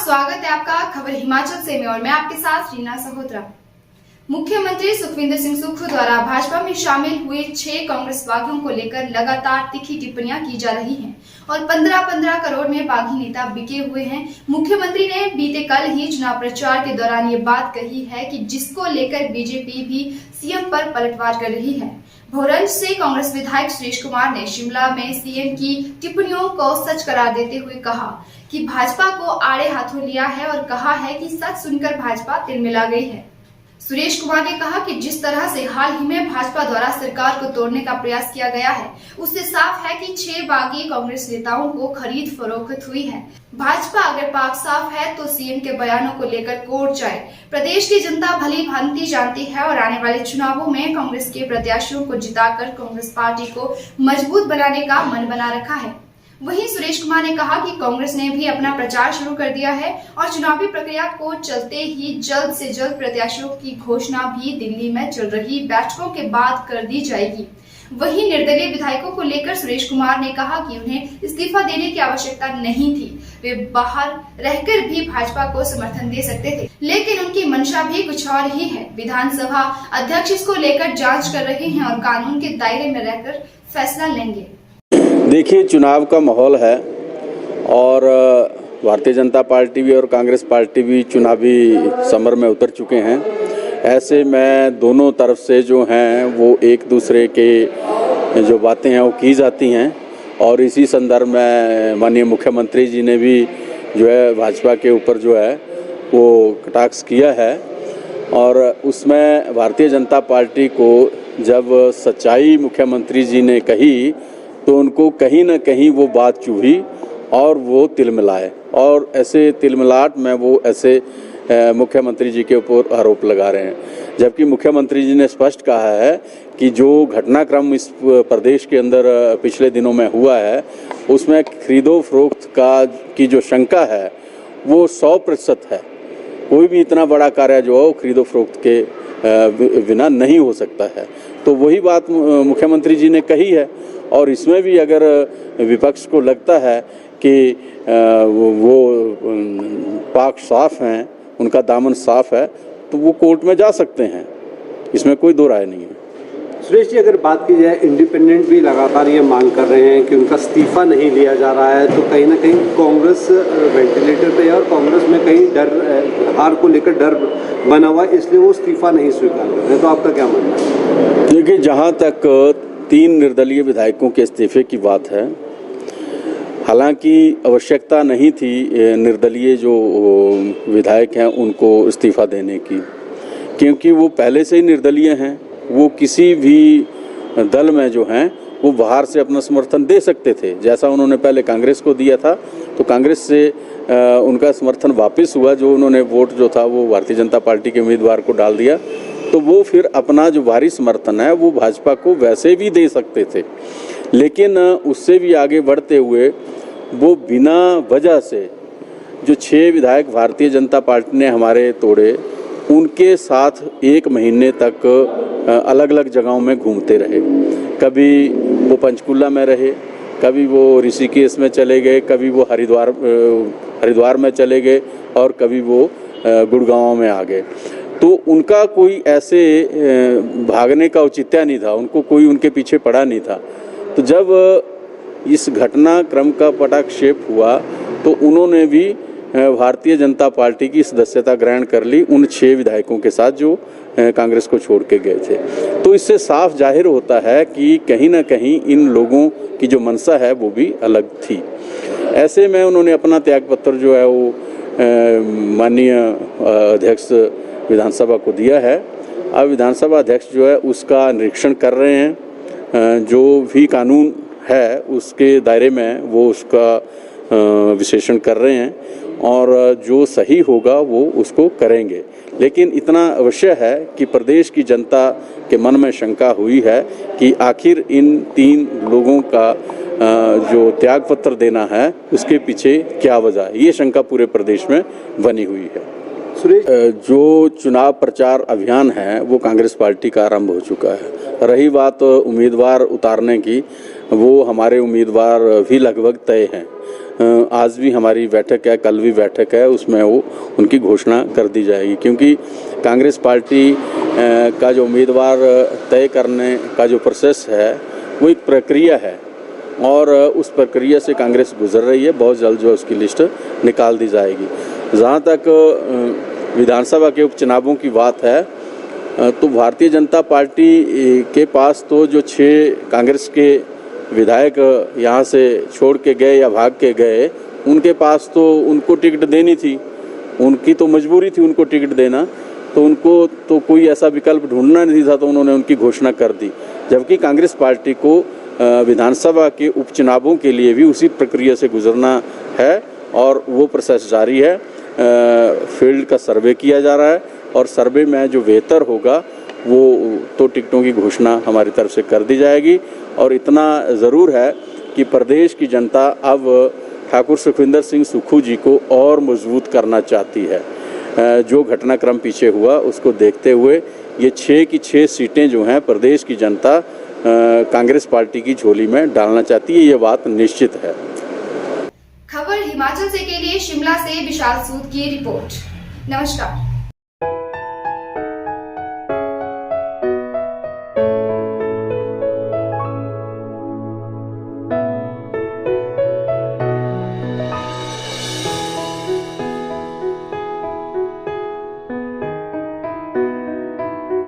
स्वागत है आपका खबर हिमाचल से में और मैं आपके साथ रीना सहोत्रा। मुख्यमंत्री सुखविंदर सिंह सुक्खू द्वारा भाजपा में शामिल हुए 6 कांग्रेस बागियों को लेकर लगातार तीखी टिप्पणियां की जा रही हैं और 15-15 करोड़ में बागी नेता बिके हुए हैं। मुख्यमंत्री ने बीते कल ही चुनाव प्रचार के दौरान ये बात कही है कि जिसको लेकर बीजेपी भी सीएम पर पलटवार कर रही है। भोरंज से कांग्रेस विधायक सुरेश कुमार ने शिमला में सीएम की टिप्पणियों को सच करार देते हुए कहा कि भाजपा को आड़े हाथों लिया है और कहा है कि सच सुनकर भाजपा तिलमिला गई है। सुरेश कुमार ने कहा कि जिस तरह से हाल ही में भाजपा द्वारा सरकार को तोड़ने का प्रयास किया गया है, उससे साफ है कि 6 बागी कांग्रेस नेताओं को खरीद फरोख्त हुई है। भाजपा अगर पाक साफ है तो सीएम के बयानों को लेकर कोर्ट जाए। प्रदेश की जनता भली भांति जानती है और आने वाले चुनावों में कांग्रेस के प्रत्याशियों को जिताकर कांग्रेस पार्टी को मजबूत बनाने का मन बना रखा है। वहीं सुरेश कुमार ने कहा कि कांग्रेस ने भी अपना प्रचार शुरू कर दिया है और चुनावी प्रक्रिया को चलते ही जल्द से जल्द प्रत्याशियों की घोषणा भी दिल्ली में चल रही बैठकों के बाद कर दी जाएगी। वहीं निर्दलीय विधायकों को लेकर सुरेश कुमार ने कहा कि उन्हें इस्तीफा देने की आवश्यकता नहीं थी, वे बाहर रहकर भी भाजपा को समर्थन दे सकते थे, लेकिन उनकी मंशा भी कुछ और ही है। विधानसभा अध्यक्ष इसको लेकर जांच कर रहे हैं और कानून के दायरे में रहकर फैसला लेंगे। देखिए, चुनाव का माहौल है और भारतीय जनता पार्टी भी और कांग्रेस पार्टी भी चुनावी समर में उतर चुके हैं। ऐसे में दोनों तरफ से जो हैं वो एक दूसरे के जो बातें हैं वो की जाती हैं और इसी संदर्भ में माननीय मुख्यमंत्री जी ने भी जो है भाजपा के ऊपर जो है वो कटाक्ष किया है और उसमें भारतीय जनता पार्टी को जब सच्चाई मुख्यमंत्री जी ने कही तो उनको कहीं ना कहीं वो बात चुभी और वो तिलमिलाए और ऐसे तिलमिलाट में वो ऐसे मुख्यमंत्री जी के ऊपर आरोप लगा रहे हैं। जबकि मुख्यमंत्री जी ने स्पष्ट कहा है कि जो घटनाक्रम इस प्रदेश के अंदर पिछले दिनों में हुआ है उसमें खरीदो फरोख्त की जो शंका है वो 100% है। कोई भी इतना बड़ा कार्य जो है खरीदो फरोख्त के बिना नहीं हो सकता है। तो वही बात मुख्यमंत्री जी ने कही है और इसमें भी अगर विपक्ष को लगता है कि वो पाक साफ हैं, उनका दामन साफ है, तो वो कोर्ट में जा सकते हैं, इसमें कोई दो राय नहीं है। सुरेश जी, अगर बात की जाए, इंडिपेंडेंट भी लगातार ये मांग कर रहे हैं कि उनका इस्तीफा नहीं लिया जा रहा है, तो कहीं ना कहीं कांग्रेस वेंटिलेटर पे है और कांग्रेस में कहीं डर, हार को लेकर डर बना हुआ है, इसलिए वो इस्तीफा नहीं स्वीकार कर रहे। तो आपका क्या मानना है? देखिए, जहाँ तक 3 निर्दलीय विधायकों के इस्तीफे की बात है, हालांकि आवश्यकता नहीं थी निर्दलीय जो विधायक हैं उनको इस्तीफा देने की, क्योंकि वो पहले से ही निर्दलीय हैं। वो किसी भी दल में जो हैं वो बाहर से अपना समर्थन दे सकते थे। जैसा उन्होंने पहले कांग्रेस को दिया था तो कांग्रेस से उनका समर्थन वापस हुआ, जो उन्होंने वोट जो था वो भारतीय जनता पार्टी के उम्मीदवार को डाल दिया, तो वो फिर अपना जो भारी समर्थन है वो भाजपा को वैसे भी दे सकते थे। लेकिन उससे भी आगे बढ़ते हुए वो बिना वजह से जो 6 विधायक भारतीय जनता पार्टी ने हमारे तोड़े, उनके साथ 1 महीने तक अलग अलग जगहों में घूमते रहे। कभी वो पंचकुला में रहे, कभी वो ऋषिकेश में चले गए, कभी वो हरिद्वार में चले गए और कभी वो गुड़गांव में आ गए। तो उनका कोई ऐसे भागने का औचित्य नहीं था, उनको कोई उनके पीछे पड़ा नहीं था। तो जब इस घटनाक्रम का पटाक्षेप हुआ तो उन्होंने भी भारतीय जनता पार्टी की सदस्यता ग्रहण कर ली उन 6 विधायकों के साथ जो कांग्रेस को छोड़ के गए थे। तो इससे साफ जाहिर होता है कि कहीं ना कहीं इन लोगों की जो मंशा है वो भी अलग थी। ऐसे में उन्होंने अपना त्यागपत्र जो है वो माननीय अध्यक्ष विधानसभा को दिया है। अब विधानसभा अध्यक्ष जो है उसका निरीक्षण कर रहे हैं, जो भी कानून है उसके दायरे में वो उसका विश्लेषण कर रहे हैं और जो सही होगा वो उसको करेंगे। लेकिन इतना अवश्य है कि प्रदेश की जनता के मन में शंका हुई है कि आखिर इन 3 लोगों का जो त्यागपत्र देना है उसके पीछे क्या वजह है, ये शंका पूरे प्रदेश में बनी हुई है। सुरेश, जो चुनाव प्रचार अभियान है वो कांग्रेस पार्टी का आरंभ हो चुका है। रही बात उम्मीदवार उतारने की, वो हमारे उम्मीदवार भी लगभग तय हैं। आज भी हमारी बैठक है, कल भी बैठक है, उसमें वो उनकी घोषणा कर दी जाएगी। क्योंकि कांग्रेस पार्टी का जो उम्मीदवार तय करने का जो प्रोसेस है वो एक प्रक्रिया है और उस प्रक्रिया से कांग्रेस गुजर रही है। बहुत जल्द जो उसकी लिस्ट निकाल दी जाएगी। जहाँ तक विधानसभा के उपचुनावों की बात है तो भारतीय जनता पार्टी के पास तो जो 6 कांग्रेस के विधायक यहाँ से छोड़ के गए या भाग के गए, उनके पास तो उनको टिकट देनी थी, उनकी तो मजबूरी थी उनको टिकट देना, तो उनको तो कोई ऐसा विकल्प ढूंढना नहीं था, तो उन्होंने उनकी घोषणा कर दी। जबकि कांग्रेस पार्टी को विधानसभा के उपचुनावों के लिए भी उसी प्रक्रिया से गुजरना है और वो प्रोसेस जारी है। फील्ड का सर्वे किया जा रहा है और सर्वे में जो बेहतर होगा वो तो टिकटों की घोषणा हमारी तरफ से कर दी जाएगी। और इतना ज़रूर है कि प्रदेश की जनता अब ठाकुर सुखविंदर सिंह सुक्खू जी को और मजबूत करना चाहती है। जो घटनाक्रम पीछे हुआ उसको देखते हुए ये 6 की 6 सीटें जो हैं प्रदेश की जनता कांग्रेस पार्टी की झोली में डालना चाहती है, ये बात निश्चित है। खबर हिमाचल से के लिए शिमला से विशाल सूद की रिपोर्ट। नमस्कार।